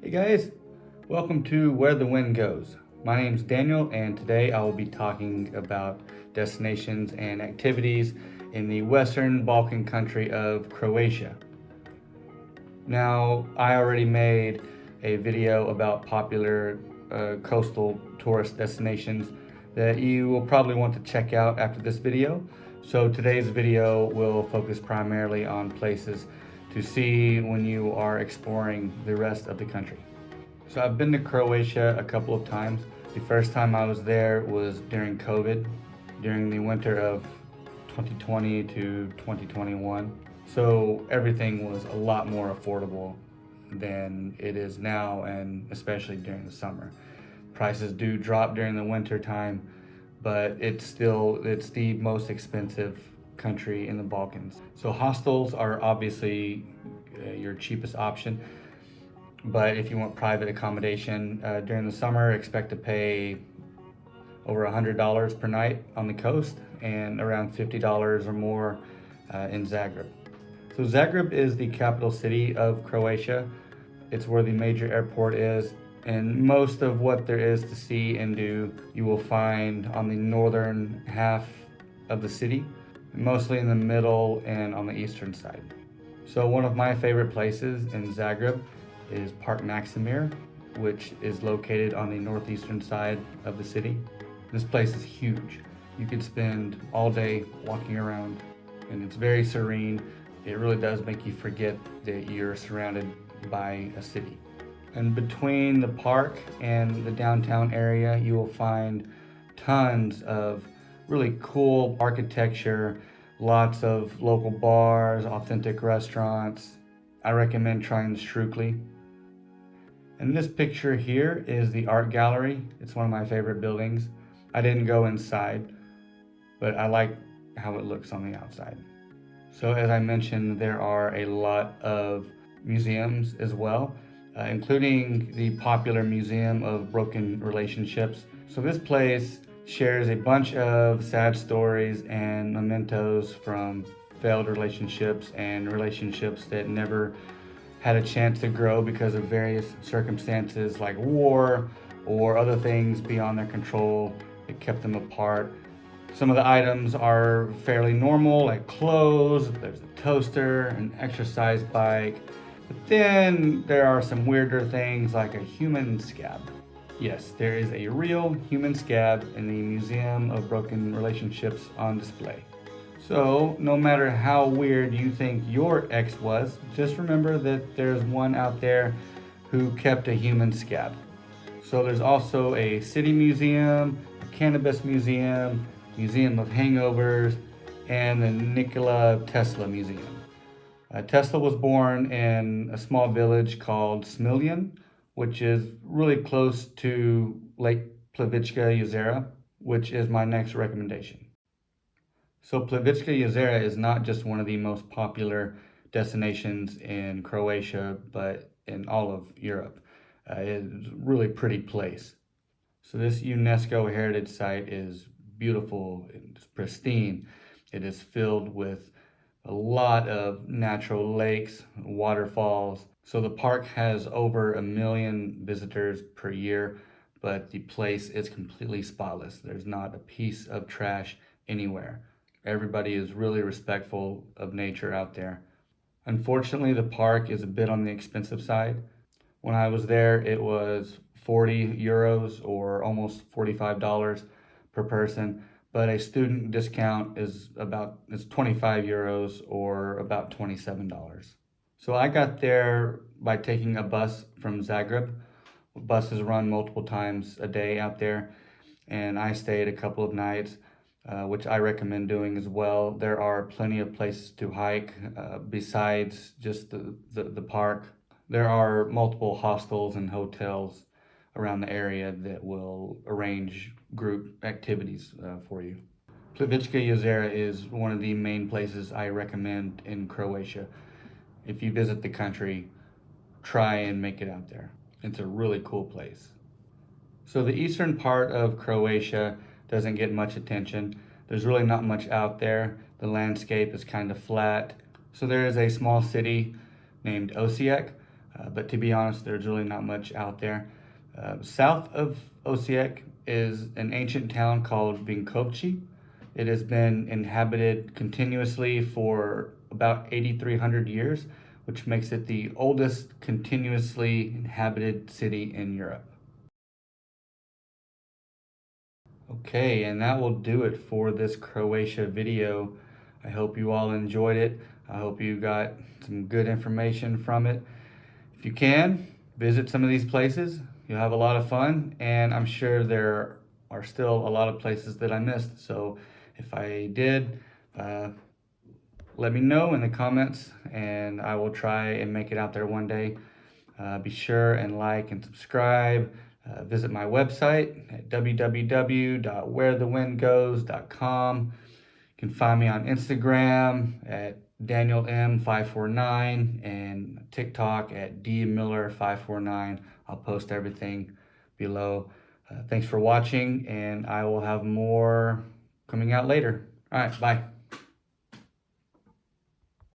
Hey guys, welcome to Where the Wind Goes. My name's Daniel, and today I will be talking about destinations and activities in the Western Balkan country of Croatia. Now, I already made a video about popular coastal tourist destinations that you will probably want to check out after this video. So today's video will focus primarily on places to see when you are exploring the rest of the country. So I've been to Croatia a couple of times. The first time I was there was during COVID, during the winter of 2020 to 2021. So everything was a lot more affordable than it is now, and especially during the summer. Prices do drop during the winter time, but it's the most expensive country in the Balkans. So hostels are obviously your cheapest option, but if you want private accommodation during the summer, expect to pay over $100 per night on the coast and around $50 or more in Zagreb. So Zagreb is the capital city of Croatia. It's where the major airport is, and most of what there is to see and do you will find on the northern half of the city, mostly in the middle and on the eastern side. So one of my favorite places in Zagreb is Park Maximir, which is located on the northeastern side of the city. This place is huge. You could spend all day walking around, and it's very serene. It really does make you forget that you're surrounded by a city. And between the park and the downtown area, you will find tons of really cool architecture, lots of local bars, authentic restaurants. I recommend trying the Stroll. And this picture here is the art gallery. It's one of my favorite buildings. I didn't go inside, but I like how it looks on the outside. So as I mentioned, there are a lot of museums as well, including the popular Museum of Broken Relationships. So this place shares a bunch of sad stories and mementos from failed relationships and relationships that never had a chance to grow because of various circumstances like war or other things beyond their control that kept them apart. Some of the items are fairly normal, like clothes, there's a toaster, an exercise bike, but then there are some weirder things like a human scab. Yes, there is a real human scab in the Museum of Broken Relationships on display. So, no matter how weird you think your ex was, just remember that there's one out there who kept a human scab. So there's also a city museum, a cannabis museum, museum of hangovers, and the Nikola Tesla Museum. Tesla was born in a small village called Smiljan, which is really close to Lake Plitvička Jezera, which is my next recommendation. So Plitvička Jezera is not just one of the most popular destinations in Croatia, but in all of Europe. It's a really pretty place. So this UNESCO heritage site is beautiful, it's pristine. It is filled with a lot of natural lakes, waterfalls. So the park has over 1 million visitors per year, but the place is completely spotless. There's not a piece of trash anywhere. Everybody is really respectful of nature out there. Unfortunately, the park is a bit on the expensive side. When I was there, it was 40 euros or almost $45 per person, but a student discount is 25 euros or about $27. So I got there by taking a bus from Zagreb. Buses run multiple times a day out there, and I stayed a couple of nights, which I recommend doing as well. There are plenty of places to hike besides just the park. There are multiple hostels and hotels around the area that will arrange group activities for you. Plitvička Jezera is one of the main places I recommend in Croatia. If you visit the country, try and make it out there. It's a really cool place. So the eastern part of Croatia doesn't get much attention. There's really not much out there. The landscape is kind of flat. So there is a small city named Osijek, but to be honest, there's really not much out there. South of Osijek is an ancient town called Vinkovci. It has been inhabited continuously for about 8,300 years, which makes it the oldest continuously inhabited city in Europe. Okay, and that will do it for this Croatia video. I hope you all enjoyed it. I hope you got some good information from it. If you can, visit some of these places. You'll have a lot of fun, and I'm sure there are still a lot of places that I missed. So if I did, let me know in the comments, and I will try and make it out there one day. Be sure and like and subscribe. Visit my website at www.wherethewindgoes.com. You can find me on Instagram at DanielM549 and TikTok at DMiller549. I'll post everything below. Thanks for watching, and I will have more coming out later. All right, bye.